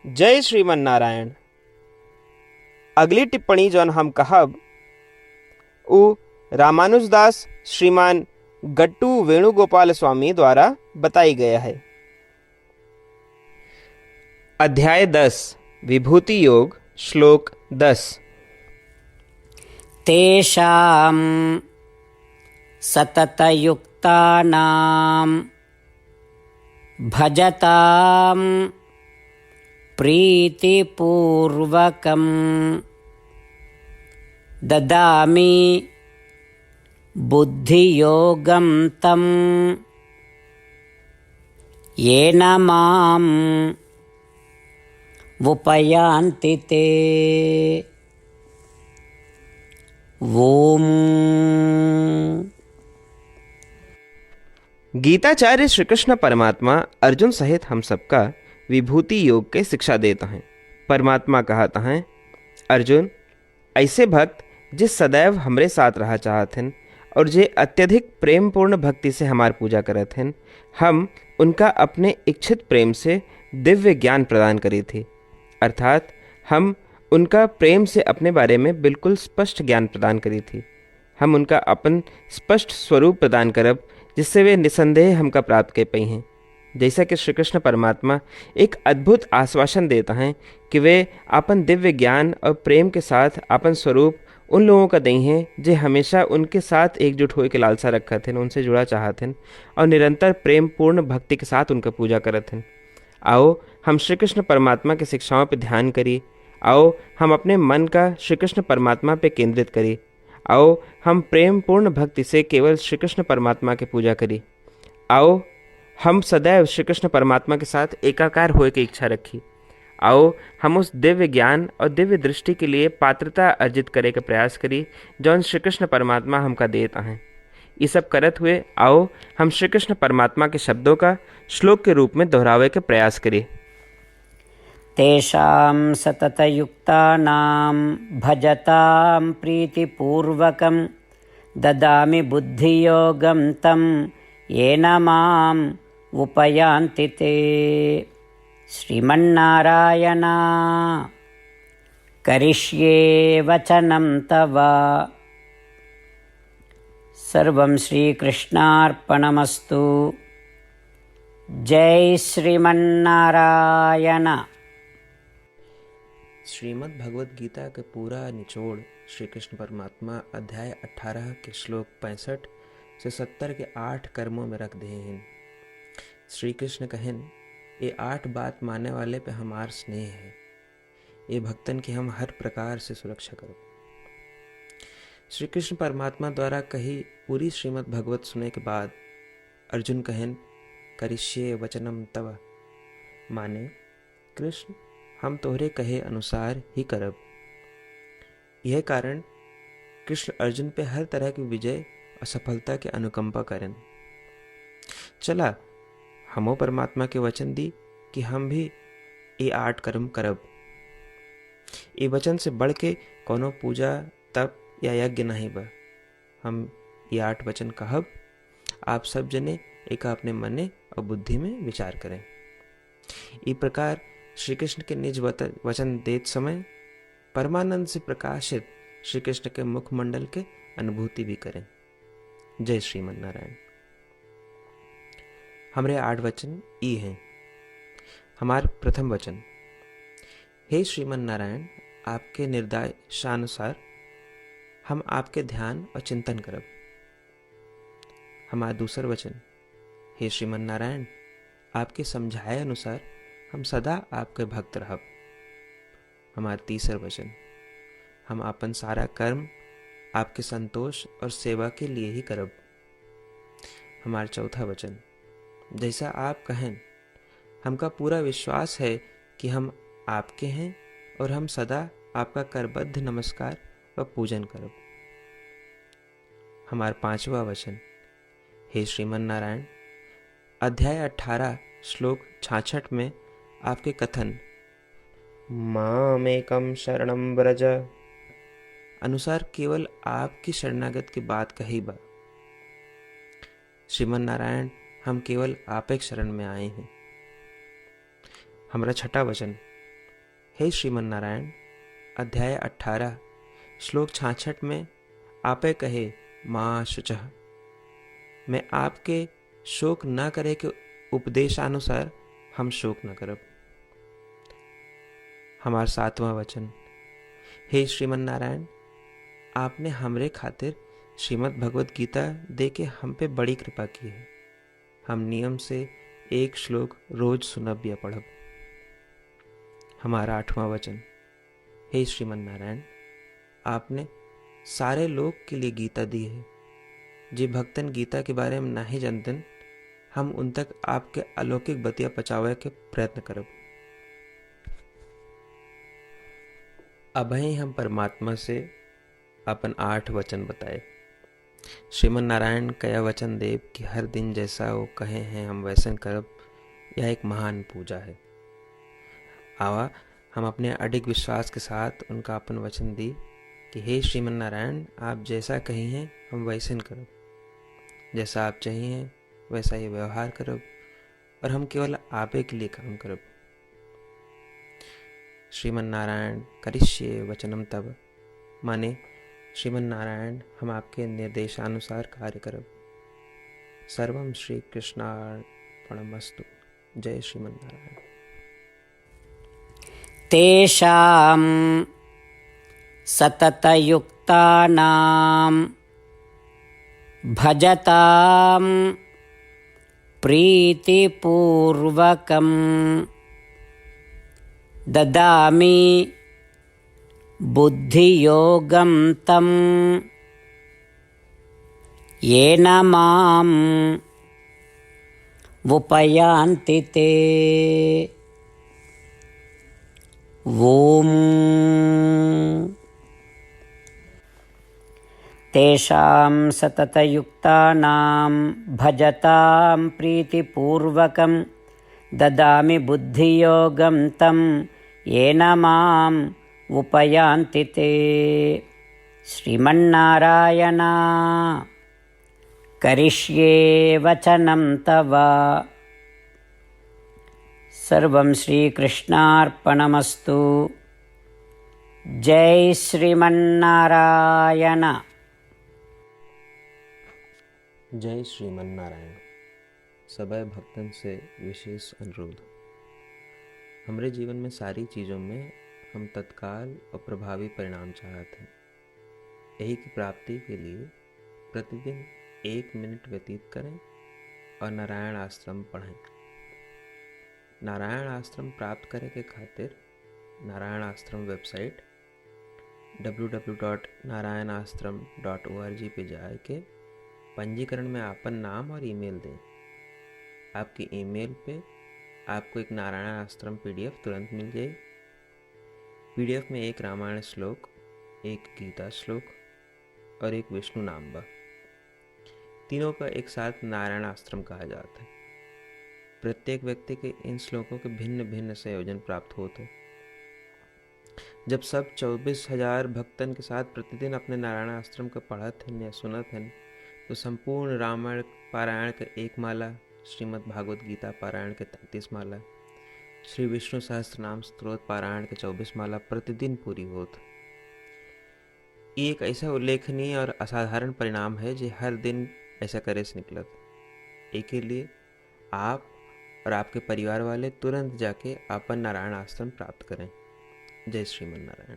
जय श्रीमन नारायण। अगली टिप्पणी जौन हम कहब उ रामानुजदास श्रीमान गट्टू वेणुगोपाल स्वामी द्वारा बताई गया है। अध्याय 10 विभूति योग श्लोक 10। तेषां सततयुक्तानां भजतां प्रीतिपूर्वकं ददामि बुद्धियोगं तं येन माम् उपयान्ति ते। ओम। गीताचार्य श्री कृष्ण परमात्मा अर्जुन सहित हम सबका विभूति योग के शिक्षा देता है। परमात्मा कहता है, अर्जुन, ऐसे भक्त जिस सदैव हमरे साथ रहा चाहत हैं और जे अत्यधिक प्रेम पूर्ण भक्ति से हमार पूजा करत हैं, हम उनका अपने इच्छित प्रेम से दिव्य ज्ञान प्रदान करी थी। अर्थात हम उनका प्रेम से अपने बारे में बिल्कुल स्पष्ट ज्ञान प्रदान करी थी। हम उनका अपन स्पष्ट स्वरूप प्रदान करब जिससे वे निसंदेह हमका प्राप्त कर पाई हैं। जैसा कि श्री कृष्ण परमात्मा एक अद्भुत आश्वासन देता है कि वे अपन दिव्य ज्ञान और प्रेम के साथ अपन स्वरूप उन लोगों का दई हैं जो हमेशा उनके साथ एकजुट होकर के लालसा रखा थे, उनसे जुड़ा चाहते हैं और निरंतर प्रेम पूर्ण भक्ति के साथ उनका पूजा करते हैं। आओ हम श्री कृष्ण परमात्मा की शिक्षाओं पर ध्यान करिए। आओ हम अपने मन का श्री कृष्ण परमात्मा पे केंद्रित करिए। आओ हम प्रेम पूर्ण भक्ति से केवल श्री कृष्ण परमात्मा की पूजा करिए। आओ हम सदैव श्री कृष्ण परमात्मा के साथ एकाकार होने की इच्छा रखी। आओ हम उस दिव्य ज्ञान और दिव्य दृष्टि के लिए पात्रता अर्जित करे का प्रयास करी जौन श्री कृष्ण परमात्मा हमका देता है। ये सब करत हुए आओ हम श्री कृष्ण परमात्मा के शब्दों का श्लोक के रूप में दोहरावे के प्रयास करें। तेषां सततयुक्तानां भजतां प्रीतिपूर्वकं ददामि बुद्धियोगं तं येन माम् उपयान्ति ते। श्रीमन्नारायण करिष्ये वचनं तव। सर्वं श्रीकृष्णार्पणमस्तु। जय श्रीमन्नारायण। श्रीमद् भगवद गीता का पूरा निचोड़ श्री कृष्ण परमात्मा अध्याय 18 के श्लोक 65 से 70 के 8 कर्मों में रख दे हैं। श्री कृष्ण कहन, ये 8 बात मानने वाले पे हमार स्नेह है। ये भक्तन की हम हर प्रकार से सुरक्षा करो। श्री कृष्ण परमात्मा द्वारा कही पूरी श्रीमद् भगवत सुने के बाद अर्जुन कहन, करिष्ये वचनम तव, माने कृष्ण हम तोहरे कहे अनुसार ही करब। यह कारण कृष्ण अर्जुन पे हर तरह की विजय और सफलता के अनुकंपा करें। चला हमो परमात्मा के वचन दी कि हम भी ये 8 कर्म करब। ये वचन से बढ़ के कोनो पूजा तप या यज्ञ नहीं बा। हम ये 8 वचन कहब, आप सब जने एक अपने मने और बुद्धि में विचार करें। इस प्रकार श्री कृष्ण के निज वचन देत समय परमानंद से प्रकाशित श्री कृष्ण के मुखमंडल के अनुभूति भी करें। जय श्रीमन नारायण। हमारे 8 वचन ई हैं। हमार प्रथम वचन, हे श्रीमन नारायण, आपके निर्देशानुसार हम आपके ध्यान और चिंतन करब। हमारा दूसर वचन, हे श्रीमन नारायण, आपके समझाए अनुसार हम सदा आपके भक्त रहब। हमारा तीसर वचन, हम अपन सारा कर्म आपके संतोष और सेवा के लिए ही करब। हमारा चौथा वचन, जैसा आप कहें हमका पूरा विश्वास है कि हम आपके हैं और हम सदा आपका करबद्ध नमस्कार व पूजन करब। हमारा पांचवा वचन, हे श्रीमन नारायण, अध्याय 18 श्लोक 66 में आपके कथन मामेकं शरणं व्रज अनुसार केवल आपकी शरणागत की बात कही बा। श्रीमन नारायण, हम केवल आप एक शरण में आए हैं। हमारा छठा वचन, हे श्रीमन्नारायण, अध्याय 18 श्लोक 66 में आपे कहे माँ शुचः, मैं आपके शोक न करे के उपदेशानुसार हम शोक न करब। हमार 7वां वचन, हे श्रीमन्नारायण, आपने हमरे खातिर श्रीमद् भगवत गीता दे के हम पे बड़ी कृपा की है। हम नियम से एक श्लोक रोज सुनब या पढ़ब। हमारा 8वां वचन, हे श्रीमन्नारायण, आपने सारे लोग के लिए गीता दी है। जे भक्तन गीता के बारे में नहीं जानतन, हम उन तक आपके अलौकिक बतिया पहुंचावे के प्रयत्न करब। अभई हम परमात्मा से अपन 8 वचन बताए। श्रीमन नारायण कया वचन देव कि हर दिन जैसा वो कहे हैं हम वैसन करब, यह एक महान पूजा है। आवा हम अपने अडिग विश्वास के साथ उनका अपन वचन दी कि हे श्रीमन नारायण, आप जैसा कही हैं हम वैसन करब, जैसा आप चाहिए वैसा ही व्यवहार करब, और हम केवल आपे के लिए काम करब। श्रीमन नारायण करिष्ये वचनम तब, माने श्रीमन नारायण हम आपके निर्देशानुसार कार्य करब। सर्वम श्री कृष्णार्पणमस्तु। जय श्रीमन नारायण। तेषां सततयुक्तानां भजतां प्रीतिपूर्वकं ददामि बुद्धियोगं तं येन माम् उपयान्ति ते। ॐ तेषां सततयुक्तानां भजतां प्रीतिपूर्वकं ददामि बुद्धियोगं तं येन माम् उपयान्ति ते। श्रीमन्नारायण करिष्ये वचनं तव। सर्वं श्रीकृष्णार्पणमस्तु। जय श्रीमन्नारायण। जय श्रीमन नारायण। सबै भक्तन से विशेष अनुरोध, हमरे जीवन में सारी चीज़ों में हम तत्काल और प्रभावी परिणाम चाहते हैं। यही की प्राप्ति के लिए प्रतिदिन 1 मिनट व्यतीत करें और नारायण आश्रम पढ़ें। नारायण आश्रम प्राप्त करे के खातिर नारायण आश्रम वेबसाइट www.narayanashram.org पे जाए के पंजीकरण में आपन नाम और ईमेल दें। आपकी ईमेल पे आपको एक नारायण आश्रम PDF तुरंत मिल जाए। PDF में एक रामायण श्लोक, एक गीता श्लोक और एक विष्णु नाम बा। तीनों का एक साथ नारायण आश्रम कहा जाता है। प्रत्येक व्यक्ति के इन श्लोकों के भिन्न भिन्न संयोजन प्राप्त होते हैं। जब सब 24,000 भक्तन के साथ प्रतिदिन अपने नारायण आश्रम का पढ़त हैं या सुनत हैं, तो संपूर्ण रामायण पारायण के 1 माला, श्रीमद् भागवत गीता पारायण के 33 माला, श्री विष्णु सहस्त्रनाम स्तोत्र पारायण के 24 माला प्रतिदिन पूरी होत। ये एक ऐसा उल्लेखनीय और असाधारण परिणाम है जो हर दिन ऐसा करे से निकलत। एक के लिए आप और आपके परिवार वाले तुरंत जाके अपन नारायण आश्रम प्राप्त करें। जय श्रीमन नारायण।